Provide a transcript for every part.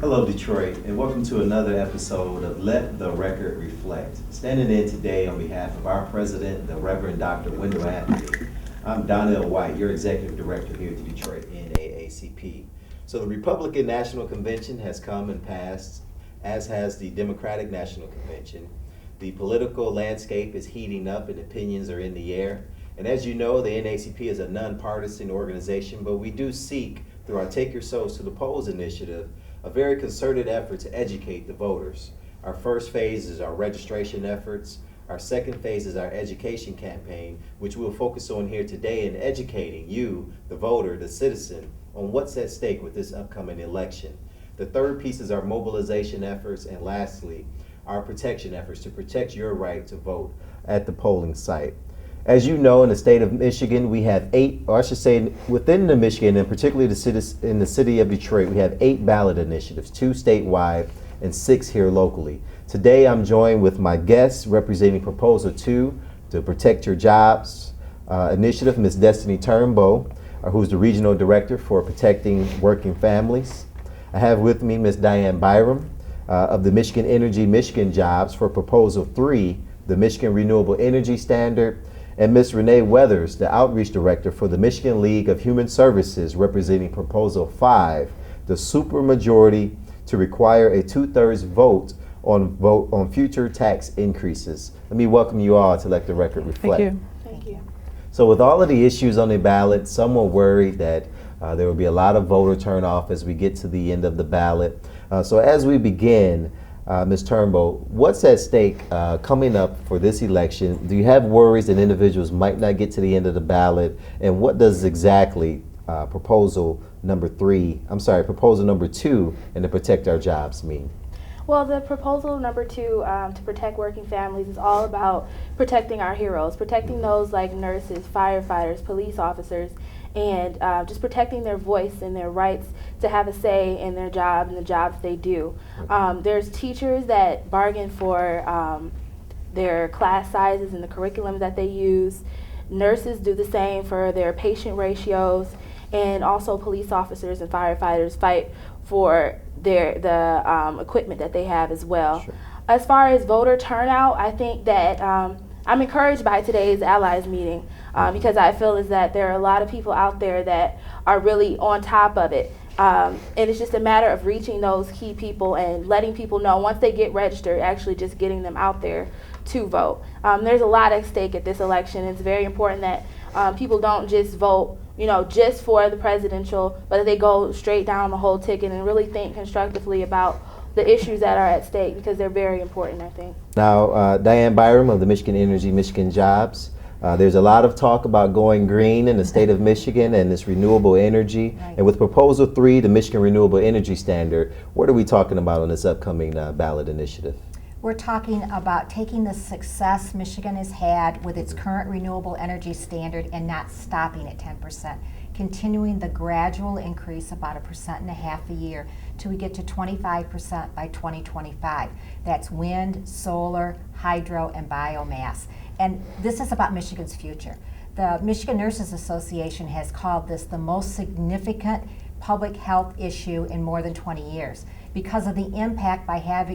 Hello, Detroit, and welcome to another episode of Let the Record Reflect. Standing in today on behalf of our president, the Reverend Dr. Wendell Anthony, I'm Donnell White, your executive director here at the Detroit NAACP. So the Republican National Convention has come and passed, as has the Democratic National Convention. The political landscape is heating up and opinions are in the air. And as you know, the NAACP is a nonpartisan organization, but we do seek, through our Take Your Souls to the Polls initiative, a very concerted effort to educate the voters. Our first phase is our registration efforts. Our second phase is our education campaign, which we'll focus on here today in educating you, the voter, the citizen, on what's at stake with this upcoming election. The third piece is our mobilization efforts, and lastly, our protection efforts to protect your right to vote at the polling site. As you know, in the state of Michigan, we have 8, or I should say within the Michigan, and particularly in the city of Detroit, we have 8 ballot initiatives, 2 statewide and 6 here locally. Today, I'm joined with my guests representing Proposal 2, the Protect Your Jobs initiative, Ms. Destiny Turnboe, who's the Regional Director for Protecting Working Families. I have with me Ms. Dianne Byrum of the Michigan Energy Michigan Jobs for Proposal 3, the Michigan Renewable Energy Standard, and Ms. Renee Weathers, the Outreach Director for the Michigan League of Human Services, representing Proposal 5, the supermajority to require a 2/3 vote on future tax increases. Let me welcome you all to Let the Record Reflect. Thank you. Thank you. So with all of the issues on the ballot, some were worried that there will be a lot of voter turnoff as we get to the end of the ballot. So as we begin, Ms. Turnboe, what's at stake coming up for this election? Do you have worries that individuals might not get to the end of the ballot? And what does exactly proposal number 2 and the Protect Our Jobs mean? Well, the proposal number 2 to protect working families is all about protecting our heroes, protecting those like nurses, firefighters, police officers, and just protecting their voice and their rights to have a say in their job and the jobs they do. There's teachers that bargain for their class sizes and the curriculum that they use. Nurses do the same for their patient ratios, and also police officers and firefighters fight for the equipment that they have as well. Sure. As far as voter turnout, I think that I'm encouraged by today's Allies meeting because I feel is that there are a lot of people out there that are really on top of it. And it's just a matter of reaching those key people and letting people know once they get registered, actually just getting them out there to vote. There's a lot at stake at this election. It's very important that people don't just vote, just for the presidential, but that they go straight down the whole ticket and really think constructively about the issues that are at stake because they're very important, I think. Now, Dianne Byrum of the Michigan Energy Michigan Jobs. There's a lot of talk about going green in the state of Michigan and this renewable energy. Right. And with Proposal 3, the Michigan Renewable Energy Standard, what are we talking about on this upcoming ballot initiative? We're talking about taking the success Michigan has had with its current renewable energy standard and not stopping at 10%, continuing the gradual increase about 1.5% a year till we get to 25% by 2025. That's wind, solar, hydro, and biomass. And this is about Michigan's future. The Michigan Nurses Association has called this the most significant public health issue in more than 20 years because of the impact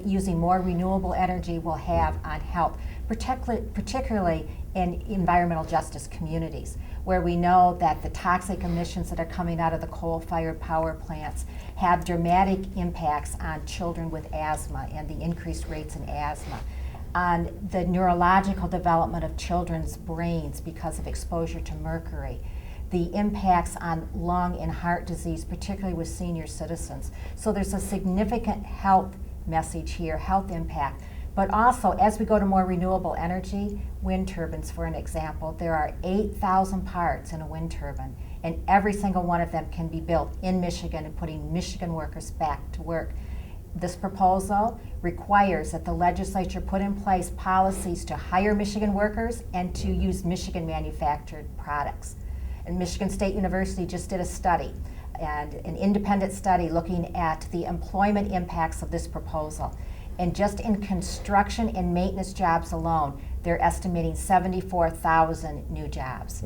using more renewable energy will have on health, particularly in environmental justice communities, where we know that the toxic emissions that are coming out of the coal-fired power plants have dramatic impacts on children with asthma and the increased rates in asthma, on the neurological development of children's brains because of exposure to mercury, the impacts on lung and heart disease, particularly with senior citizens. So there's a significant health message here, health impact. But also, as we go to more renewable energy, wind turbines, for an example, there are 8,000 parts in a wind turbine, and every single one of them can be built in Michigan and putting Michigan workers back to work. This proposal requires that the legislature put in place policies to hire Michigan workers and to use Michigan manufactured products. And Michigan State University just did a study, and an independent study looking at the employment impacts of this proposal. And just in construction and maintenance jobs alone, they're estimating 74,000 new jobs.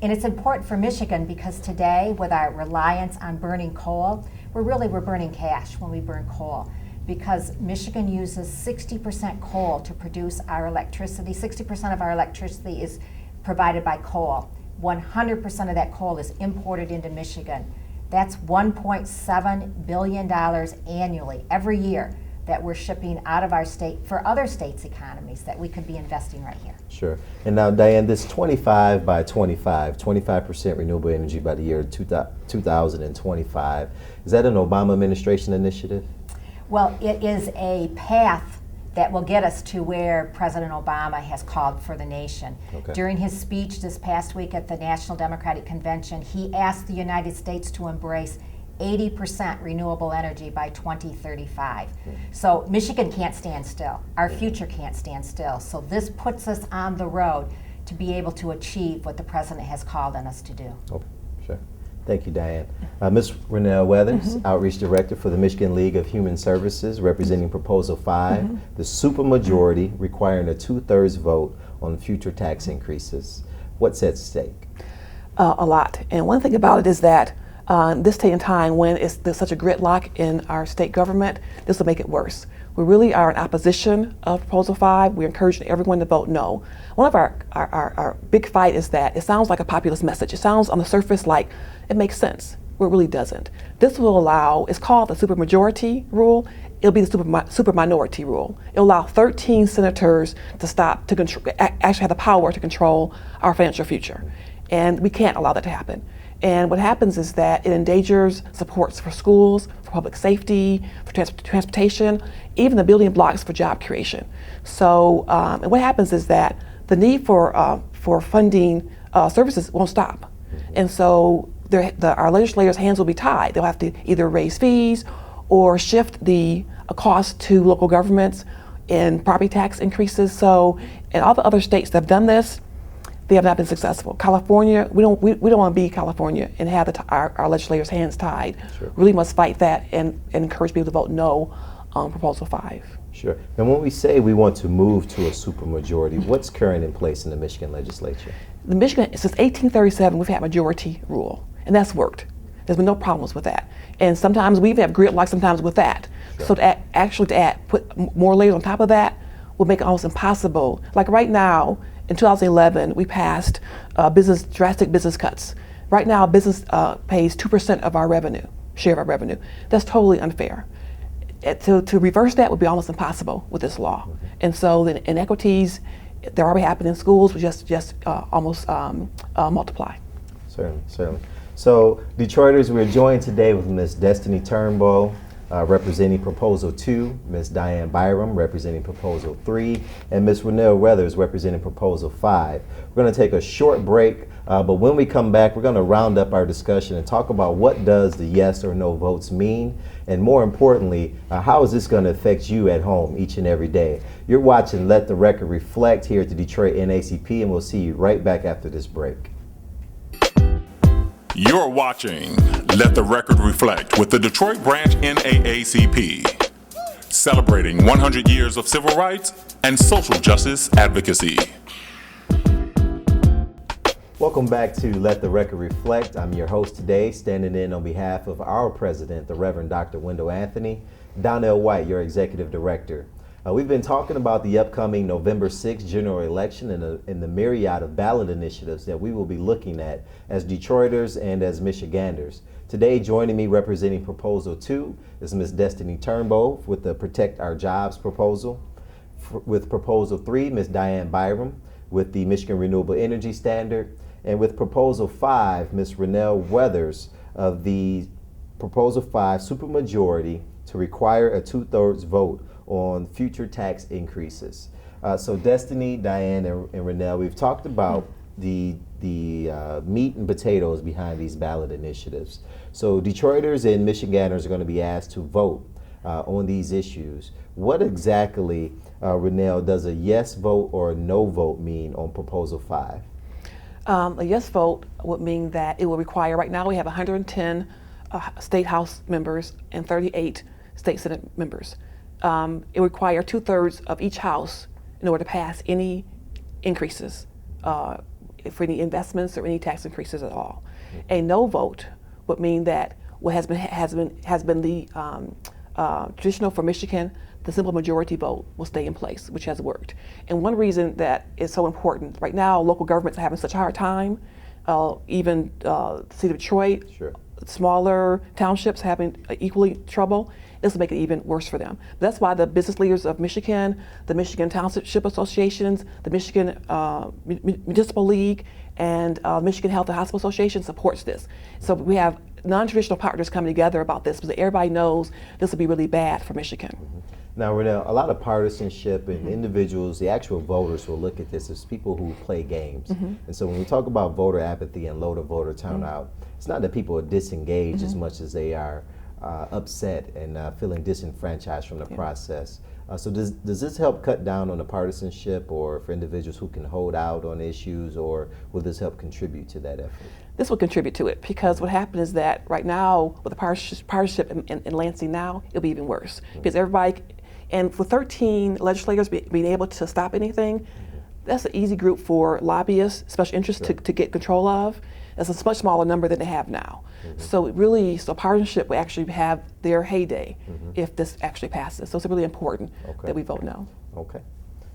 And it's important for Michigan because today, with our reliance on burning coal, we're burning cash when we burn coal, because Michigan uses 60% coal to produce our electricity. 60% of our electricity is provided by coal. 100% of that coal is imported into Michigan. That's $1.7 billion annually, every year, that we're shipping out of our state for other states' economies that we could be investing right here. Sure. And now, Dianne, this 25 by 25, 25% renewable energy by the year 2025, is that an Obama administration initiative? Well, it is a path that will get us to where President Obama has called for the nation. Okay. During his speech this past week at the National Democratic Convention, he asked the United States to embrace 80% renewable energy by 2035. So Michigan can't stand still. Our future can't stand still. So this puts us on the road to be able to achieve what the President has called on us to do. Okay, sure. Thank you, Dianne. Ms. Renell Weathers, Outreach Director for the Michigan League of Human Services, representing Proposal 5, the supermajority requiring a 2/3 vote on future tax increases. What's at stake? A lot. And one thing about it is that this day and time when there's such a gridlock in our state government, this will make it worse. We really are in opposition of Proposal 5. We're encouraging everyone to vote no. One of our big fight is that it sounds like a populist message. It sounds on the surface like it makes sense, but it really doesn't. This will allow, it's called the supermajority rule. It'll be the super minority rule. It'll allow 13 senators actually have the power to control our financial future. And we can't allow that to happen. And what happens is that it endangers supports for schools, for public safety, for transportation, even the building blocks for job creation. So, and what happens is that the need for funding services won't stop. And so our legislators' hands will be tied. They'll have to either raise fees or shift the cost to local governments in property tax increases. So, and all the other states that have done this, they have not been successful. California, we don't want to be California and have our legislators' hands tied. Sure. Really must fight that and encourage people to vote no on Proposal 5. Sure. And when we say we want to move to a supermajority, what's current in place in the Michigan legislature? The Michigan, since 1837, we've had majority rule, and that's worked. There's been no problems with that. And sometimes we even have gridlock sometimes with that. Sure. So to put more layers on top of that will make it almost impossible. Like right now, in 2011, we passed drastic business cuts. Right now, business pays 2% of our revenue, share of our revenue. That's totally unfair. To reverse that would be almost impossible with this law. And so the inequities, they're already happening in schools, will just almost multiply. Certainly. So, Detroiters, we're joined today with Ms. Destiny Turnboe, representing Proposal 2, Ms. Dianne Byrum, representing Proposal 3, and Ms. Renell Weathers, representing Proposal 5. We're going to take a short break, but when we come back, we're going to round up our discussion and talk about what does the yes or no votes mean, and more importantly, how is this going to affect you at home each and every day. You're watching Let the Record Reflect here at the Detroit NAACP, and we'll see you right back after this break. You're watching Let the Record Reflect with the Detroit Branch NAACP, celebrating 100 years of civil rights and social justice advocacy. Welcome back to Let the Record Reflect. I'm your host today, standing in on behalf of our president, the Reverend Dr. Wendell Anthony. Donnell White, your executive director. We've been talking about the upcoming November 6th general election and the myriad of ballot initiatives that we will be looking at as Detroiters and as Michiganders. Today, joining me representing Proposal 2 is Ms. Destiny Turnboe with the Protect Our Jobs proposal. With Proposal 3, Ms. Dianne Byrum with the Michigan Renewable Energy Standard. And with Proposal 5, Ms. Renell Weathers of the Proposal 5 supermajority to require a 2/3 vote on future tax increases. So Destiny, Dianne, and Renell, we've talked about the meat and potatoes behind these ballot initiatives. So Detroiters and Michiganders are going to be asked to vote on these issues. What exactly, Renell, does a yes vote or a no vote mean on Proposal 5? A yes vote would mean that it will require, right now we have 110 state house members and 38 state senate members. It would require 2/3 of each house in order to pass any increases for any investments or any tax increases at all. A no vote would mean that what has been the traditional for Michigan, the simple majority vote will stay in place, which has worked. And one reason that is so important right now, local governments are having such a hard time. Even the city of Detroit, Sure. smaller townships having equally trouble. This will make it even worse for them. That's why the business leaders of Michigan, the Michigan Township Associations, the Michigan Municipal League, and Michigan Health and Hospital Association supports this. So we have non-traditional partners coming together about this because everybody knows this will be really bad for Michigan. Now, Renell, a lot of partisanship and individuals, the actual voters will look at this as people who play games. And so when we talk about voter apathy and low to voter turnout, it's not that people are disengaged as much as they are upset and feeling disenfranchised from the process. So does this help cut down on the partisanship or for individuals who can hold out on issues, or will this help contribute to that effort? This will contribute to it because what happened is that right now with the partisanship in Lansing now, it'll be even worse because everybody, and for 13 legislators being able to stop anything, that's an easy group for lobbyists, special interests to get control of. That's a much smaller number than they have now. So it really, so partisanship will actually have their heyday if this actually passes. So it's really important that we vote no. Okay.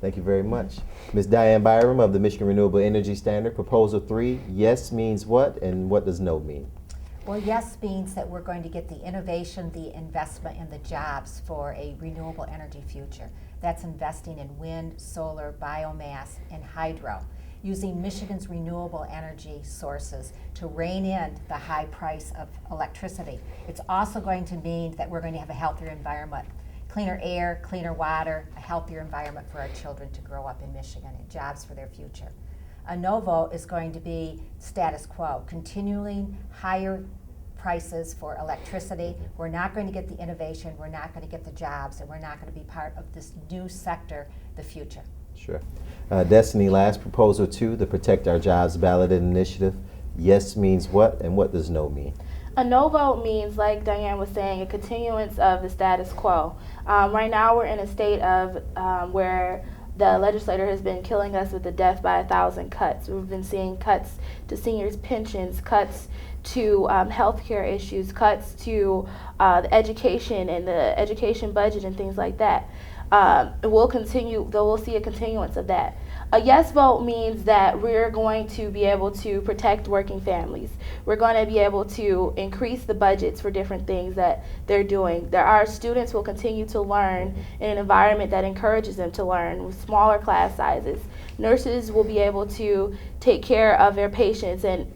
Thank you very much. Ms. Dianne Byrum of the Michigan Renewable Energy Standard, Proposal 3, yes means what, and what does no mean? Well, yes means that we're going to get the innovation, the investment, and the jobs for a renewable energy future. That's investing in wind, solar, biomass, and hydro, using Michigan's renewable energy sources to rein in the high price of electricity. It's also going to mean that we're going to have a healthier environment, cleaner air, cleaner water, a healthier environment for our children to grow up in Michigan, and jobs for their future. A no vote is going to be status quo, continuing higher prices for electricity. We're not going to get the innovation, we're not going to get the jobs, and we're not going to be part of this new sector, the future. Sure. Destiny, last, Proposal 2, the Protect Our Jobs Ballot Initiative. Yes means what, and what does no mean? A no vote means, like Dianne was saying, a continuance of the status quo. Right now we're in a state of where the legislator has been killing us with the death by 1,000 cuts. We've been seeing cuts to seniors' pensions, cuts to healthcare issues, cuts to the education and the education budget and things like that. We'll see a continuance of that. A yes vote means that we're going to be able to protect working families. We're going to be able to increase the budgets for different things that they're doing. Our students will continue to learn in an environment that encourages them to learn with smaller class sizes. Nurses will be able to take care of their patients and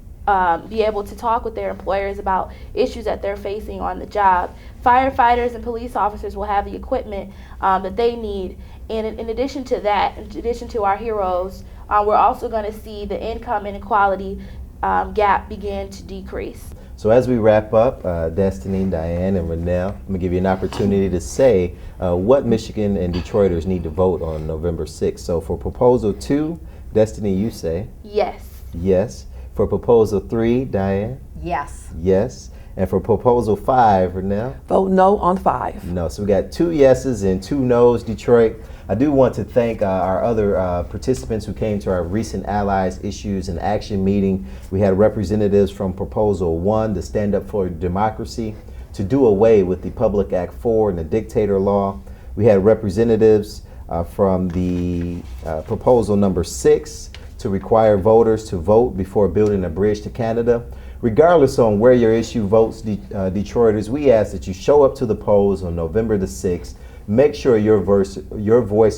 be able to talk with their employers about issues that they're facing on the job. Firefighters and police officers will have the equipment that they need. And in addition to that, in addition to our heroes, we're also going to see the income inequality gap begin to decrease. So as we wrap up, Destiny, Dianne, and Renell, I'm going to give you an opportunity to say what Michigan and Detroiters need to vote on November 6th. So for Proposal 2, Destiny, you say? Yes. Yes. For Proposal 3, Dianne? Yes. Yes. And for Proposal 5, Renell? Vote no on 5. No. So we got 2 yeses and 2 noes, Detroit. I do want to thank our other participants who came to our recent Allies Issues and Action meeting. We had representatives from Proposal 1, the Stand Up for Democracy, to do away with the Public Act 4 and the dictator law. We had representatives from the Proposal number 6, to require voters to vote before building a bridge to Canada. Regardless on where your issue votes, Detroiters, we ask that you show up to the polls on November the 6th. Make sure your voice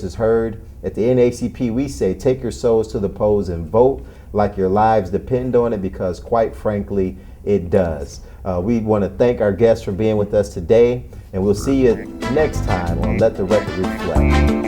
is heard. At the NAACP, we say take your souls to the polls and vote like your lives depend on it, because quite frankly, it does. We want to thank our guests for being with us today, and we'll see you next time on Let the Record Reflect.